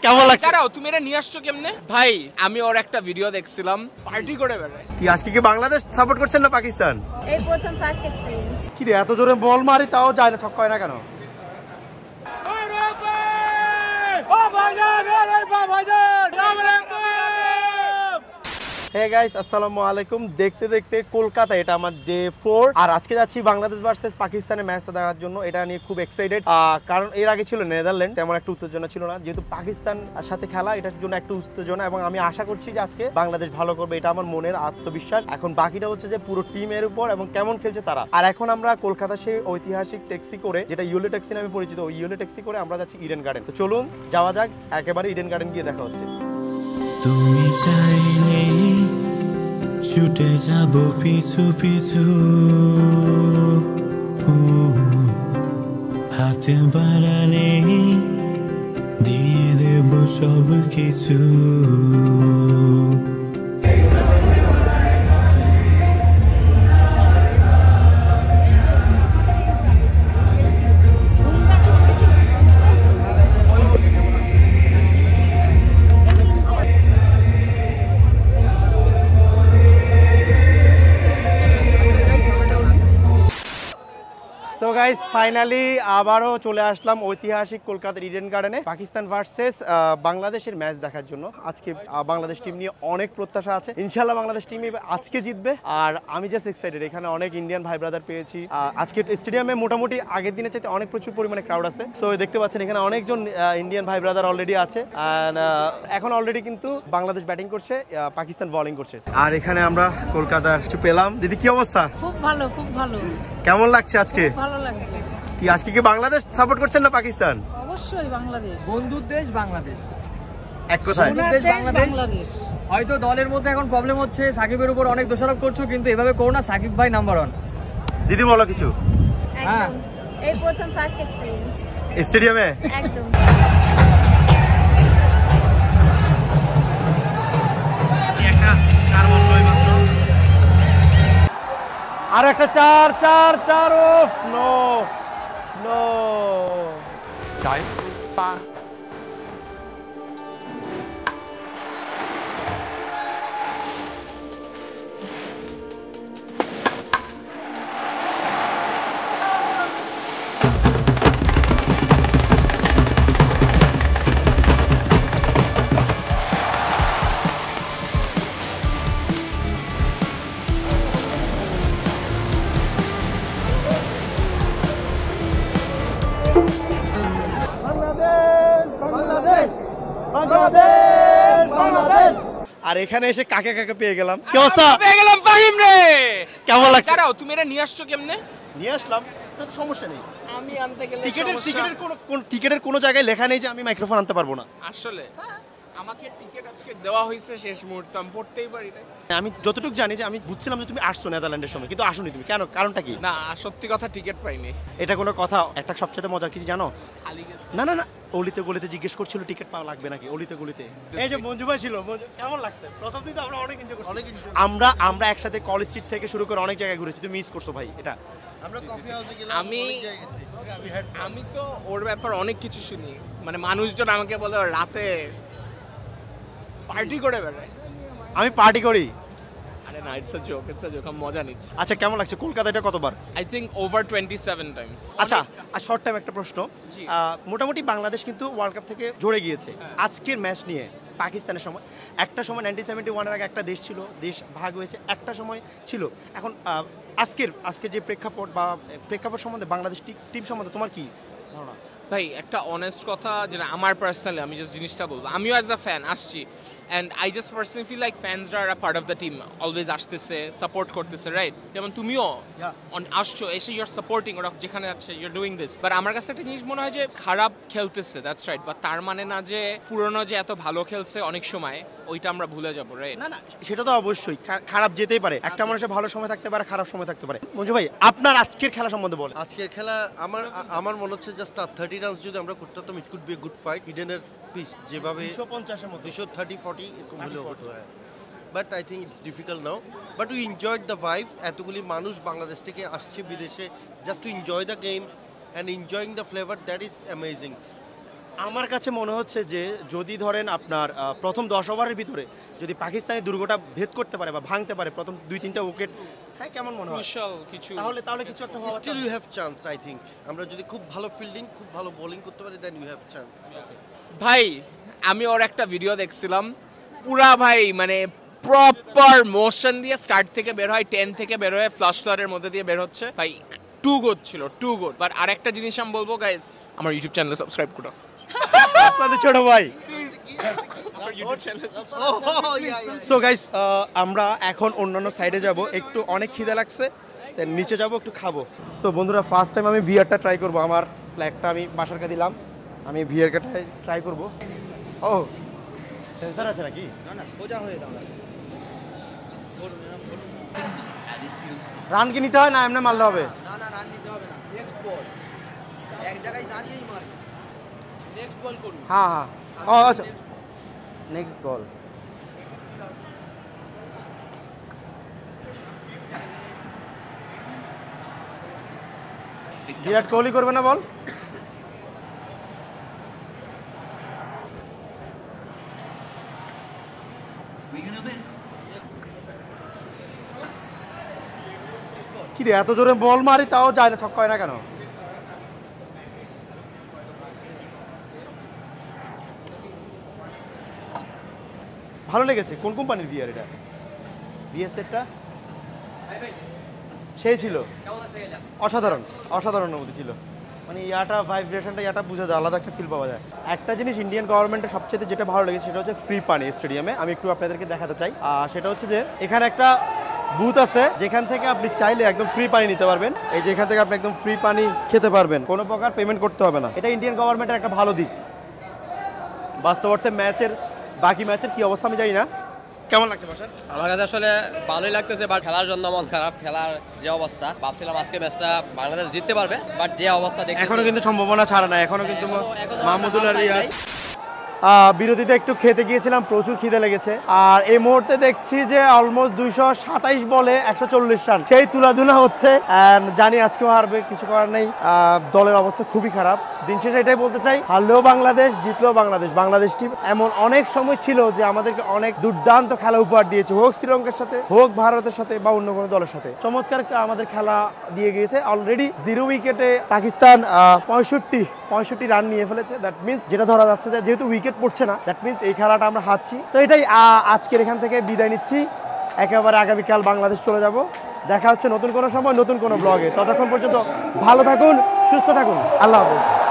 কেমন লাগছে? দাঁড়াও, তুমি এটা নিয়ে আসছো কেমনে? ভাই আমি ওর একটা ভিডিও দেখছিলাম, পার্টি করে বেড়ায়। কি আজকে কি বাংলাদেশ সাপোর্ট করছেন না পাকিস্তান? এই প্রথম ফার্স্ট এক্সপেরিয়েন্স। কি রে এত জোরে বল মারি তাও যায় না, ছক্কা হয় না কেন? হে গাইস, আসসালামু আলাইকুম। দেখতে দেখতে কলকাতা, এটা আমার ডে 4 আর আজকে যাচ্ছি বাংলাদেশ ভার্সেস পাকিস্তানের ম্যাচটা দেখার জন্য। এটা নিয়ে খুব এক্সাইটেড, কারণ এর আগে ছিল নেদারল্যান্ড, তেমন একটা উত্তেজনা ছিল না। যেহেতু পাকিস্তান সাথে খেলা, এটার জন্য একটা উত্তেজনা, এবং আমি আশা করছি যে আজকে বাংলাদেশ ভালো করবে, এটা আমার মনের আত্মবিশ্বাস। এখন বাকিটা হচ্ছে যে পুরো টিমের উপর এবং কেমন খেলছে তারা। আর এখন আমরা কলকাতা সেই ঐতিহাসিক ট্যাক্সি করে, যেটা ইয়েলো ট্যাক্সি নামে পরিচিত, ওই ইয়েলো ট্যাক্সি করে আমরা যাচ্ছি ইডেন গার্ডেন। তো চলুন যাওয়া যাক, একেবারে ইডেন গার্ডেন গিয়ে দেখা হচ্ছে। তুমি চাইলে ছুটে যাব পিছু পিছু, হাতে বাড়ালে দিয়ে দেব সব কিছু। তো গাইস, ফাইনালি আবারও চলে আসলাম ঐতিহাসিক কলকাতার ইডেন গার্ডেনে পাকিস্তান ভার্সেস বাংলাদেশের ম্যাচ দেখার জন্য। আজকে বাংলাদেশ টিম নিয়ে অনেক প্রত্যাশা আছে, ইনশাআল্লাহ বাংলাদেশ টিম আজকে জিতবে। আর আমি জাস্ট এক্সাইটেড, এখানে অনেক ইন্ডিয়ান ভাই ব্রাদার পেয়েছি। আজকে স্টেডিয়ামে মোটামুটি আগের দিনের চাইতে অনেক প্রচুর পরিমাণে ক্রাউড আছে। সো দেখতে পাচ্ছেন এখানে অনেকজন ইন্ডিয়ান ভাই ব্রাদার অলরেডি আছে। আর এখন অলরেডি কিন্তু বাংলাদেশ ব্যাটিং করছে, পাকিস্তান বোলিং করছে। আর এখানে আমরা কলকাতার কিছু পেলাম। দিদি কি অবস্থা? খুব ভালো, খুব ভালো। কেমন লাগছে আজকে? ভালো লাগছে। কি আজকে কি বাংলাদেশ সাপোর্ট করছেন না পাকিস্তান? অবশ্যই বাংলাদেশ। বন্ধুর দেশ বাংলাদেশ, এক কথায় বাংলাদেশ। হয়তো দলের মধ্যে এখন প্রবলেম হচ্ছে, সাকিবের উপর অনেক দোষারোপ করছো, কিন্তু এভাবে করো না। সাকিব ভাই নাম্বার 1। দিদি বলো কিছু। একদম এই প্রথম ফার্স্ট এক্সপেরিয়েন্স স্টেডিয়ামে। একদম আর একটা চার চার চার। ওফ, নো নো টাইম পা। আর এখানে এসে কাকে কাকে পেয়ে গেলাম। কি অবস্থা? পেয়ে গেলাম ফাহিম রে। কেমন লাগছে? দাঁড়াও, তুমি এটা নিয়ে আসছো কেমনে? নিয়ে আসলাম, তো সমস্যা নেই। আমি আনতে গেলে টিকেটের কোনো জায়গায় লেখা নেই যে আমি মাইক্রোফোন আনতে পারবো না। আসলে আমাকে টিকেট আজকে দেওয়া হয়েছে শেষ মুহূর্তে, আমি পড়তেই পারি না। আমি যতটুকু জানি যে আমি বুঝছিলাম যে তুমি আসছো নেদারল্যান্ডের সময়, কিন্তু আসোনি তুমি। কেন? কারণটা কি? না, সত্যি কথা টিকেট পাইনি। এটা কোনো কথা? একটা সবচেয়ে মজার কিছু জানো? খালি গেছে। না না না, অলিতে গলিতে জিজ্ঞেস করছিল টিকিট পাওয়া লাগবে নাকি, অলিতে গলিতে। এই যে মঞ্জু ভাই ছিল, কেমন লাগছে? প্রথম দিন তো আমরা অনেক এনজয় করছি। আমরা একসাথে কলেজ স্ট্রিট থেকে শুরু করে অনেক জায়গায় ঘুরেছি, তুমি মিস করছো ভাই এটা। আমরা কফি হাউসে গেলাম, আমি তো ওর ব্যাপার অনেক কিছু শুনি, মানে মানুষজন আমাকে বলে রাতে পার্টি করে বেড়ায়। আমি পার্টি করি। আরে না, ইটস আ জোক, আমি মজা নিচ্ছি। আচ্ছা, কেমন লাগছে কলকাতা? এটা কতবার? I think over 27 Times. আচ্ছা, আর শর্ট টাইম একটা প্রশ্ন। মোটামুটি বাংলাদেশ কিন্তু ওয়ার্ল্ড কাপ থেকে ঝরে গিয়েছে। আজকের ম্যাচ নিয়ে পাকিস্তানের সময়, একটা সময় 1971 এর আগে একটা দেশ ছিল, দেশ ভাগ হয়েছে, একটা সময় ছিল। এখন আজকের যে প্রেক্ষাপট বা প্রেক্ষাপট সম্বন্ধে বাংলাদেশ টিম সম্বন্ধে তোমার কি ধারণা? ভাই একটা অনেস্ট কথা, যেটা আমার পার্সোনালি, আমি জাস্ট জিনিসটা বলবো, আমিও অ্যাজ আ ফ্যান আসছি, and I just personally feel like ফ্যান্সরা আর part of the team, always আসতেছে, সাপোর্ট করতেছে, রাইট? যেমন তুমিও আসছো, এসে ইউর সাপোর্টিং, ওরা যেখানে যাচ্ছে ইউর ডুইং দিস। বাট আমার কাছে একটা জিনিস মনে হয় যে খারাপ খেলতেছে, দ্যাটস রাইট, বাট তার মানে না যে পুরনো যে এত ভালো খেলছে অনেক সময় ওইটা আমরা ভুলে যাবো, রাইট? না না, সেটা তো অবশ্যই, খারাপ যেতেই পারে, একটা মানুষের ভালো সময় থাকতে পারে, খারাপ সময় থাকতে পারে। মঞ্জু ভাই, আপনার আজকের খেলা সম্বন্ধে বলেন। আজকের খেলা আমার মনে হচ্ছে জাস্ট 30 রানস যদি আমরা করতে পারতাম, it could be a good fight. ইডেনের পিচ যেভাবে 250 এর মতো, 230-40 এরকম হলেও হতো। হ্যাঁ, but I think it's difficult now, but we enjoyed the vibe. এতগুলি মানুষ বাংলাদেশ থেকে আসছে বিদেশে just to enjoy the game and enjoying the flavour, that is amazing. আমার কাছে মনে হচ্ছে যে যদি ধরেন আপনার প্রথম 10 ওভারের ভিতরে যদি পাকিস্তানি দুর্গটা ভেদ করতে পারে বা ভাঙতে পারে প্রথম 2-3টা উইকেট, হ্যাঁ কেমন মনে হয় ক্রুশাল কিছু তাহলে কিছু একটা হওয়া still you have chance I think. আমরা যদি খুব ভালো ফিল্ডিং খুব ভালো বোলিং করতে পারি দেন ইউ হ্যাভ চান্স। ভাই আমি ওর একটা ভিডিও দেখছিলাম পুরা ভাই মানে প্রপার মোশন দিয়ে স্টার্ট থেকে বের হয় 10 থেকে বের হয়ে ফ্লাশ ফ্লারের মধ্যে দিয়ে বের হচ্ছে ভাই টু গুড ছিল টু গুড। বাট আরেকটা জিনিস আমি বলবো গাইজ আমার ইউটিউব চ্যানেলে সাবস্ক্রাইব করো। আপনাদের ছোট ভাই। আমার ইউটিউব চ্যানেলে সো গাইস আমরা এখন অন্যান্য সাইডে যাব, একটু অনেক খিদে লাগছে তাই নিচে যাব একটু খাবো। তো বন্ধুরা ফার্স্ট টাইম আমি ভিআরটা ট্রাই করব। আমার ফ্ল্যাগটা আমি বাসারকে দিলাম, আমি ভিআরটা ট্রাই করব। ও সেন্সার আছে নাকি? রান কি নিতে হয় না এমনি মারলে হবে? না না রান নিতে হবে না, নেক্সট বল এক জায়গায় দাঁড়িয়েই মার, নেক্সট বল করুন। হ্যাঁ হ্যাঁ ও আচ্ছা নেক্সট বল। বিরাট কোহলি করবে না বল? কি রে এত জোরে বল মারি তাও যায় না, ছক্কা হয় না কেন? ভালো লেগেছে। কোন কোম্পানির ভিআর এটা? ভিএসএটা সেই ছিল, অসাধারণ অসাধারণ অনুভূতি ছিল। মানে ইয়াটা ভাইব্রেশনটা ইয়াটা বোঝা যায়, আলাদা একটা ফিল পাওয়া যায়। একটা জিনিস ইন্ডিয়ান গভর্নমেন্টের সবচেয়ে যেটা ভালো লেগেছে সেটা হচ্ছে ফ্রি পানি স্টেডিয়ামে। আমি একটু আপনাদেরকে দেখাতে চাই। সেটা হচ্ছে যে এখানে একটা বুথ আছে যেখান থেকে আপনি চাইলে একদম ফ্রি পানি নিতে পারবেন। এই যে এখান থেকে আপনি একদম ফ্রি পানি খেতে পারবেন, কোনো প্রকার পেমেন্ট করতে হবে না। এটা ইন্ডিয়ান গভর্নমেন্টের একটা ভালো দিক। বাস্তব অর্থে বাকি ম্যাচের কি অবস্থা আমি জানি না। কেমন লাগছে বাসার? আমার কাছে আসলে ভালোই লাগতেছে, বাট খেলার জন্য মন খারাপ। খেলার যে অবস্থা, ভাবছিলাম আজকে ম্যাচটা বাংলাদেশ জিততে পারবে, বাট যে অবস্থা দেখতে এখনো কিন্তু সম্ভাবনা ছাড়া না। এখনো কিন্তু মাহমুদুল আর রিয়াদ বিরতিতে একটু খেতে গিয়েছিলাম, প্রচুর খিদে লেগেছে। আর এই মুহূর্তে দেখছি যে অলমোস্ট 227 বলে 140 রান সেই তুলাধুলা হচ্ছে। জানি আজকেও হারবে, কিছু করার নেই। দলের অবস্থা খুবই খারাপ। দিন শেষে এটাই বলতে চাই, হারলেও বাংলাদেশ, জিতলেও বাংলাদেশ। বাংলাদেশ টিম এমন অনেক সময় ছিল যে আমাদেরকে অনেক দুর্দান্ত খেলা উপহার দিয়েছে, হোক শ্রীলঙ্কার সাথে, হোক ভারতের সাথে বা অন্য কোনো দলের সাথে। চমৎকার আমাদের খেলা দিয়ে গিয়েছে। অলরেডি 0 উইকেটে পাকিস্তান 65 রান নিয়ে ফেলেছে। দ্যাট মিনস যেটা ধরা যাচ্ছে যে যেহেতু উইকেট পড়ছে না, দ্যাট মিনস এই খেলাটা আমরা হারছি। তো এটাই আজকের এখান থেকে বিদায় নিচ্ছি। একেবারে আগামীকাল বাংলাদেশ চলে যাব। দেখা হচ্ছে নতুন কোনো সময় নতুন কোনো ব্লগে। ততক্ষণ পর্যন্ত ভালো থাকুন, সুস্থ থাকুন। আল্লাহ হাফেজ।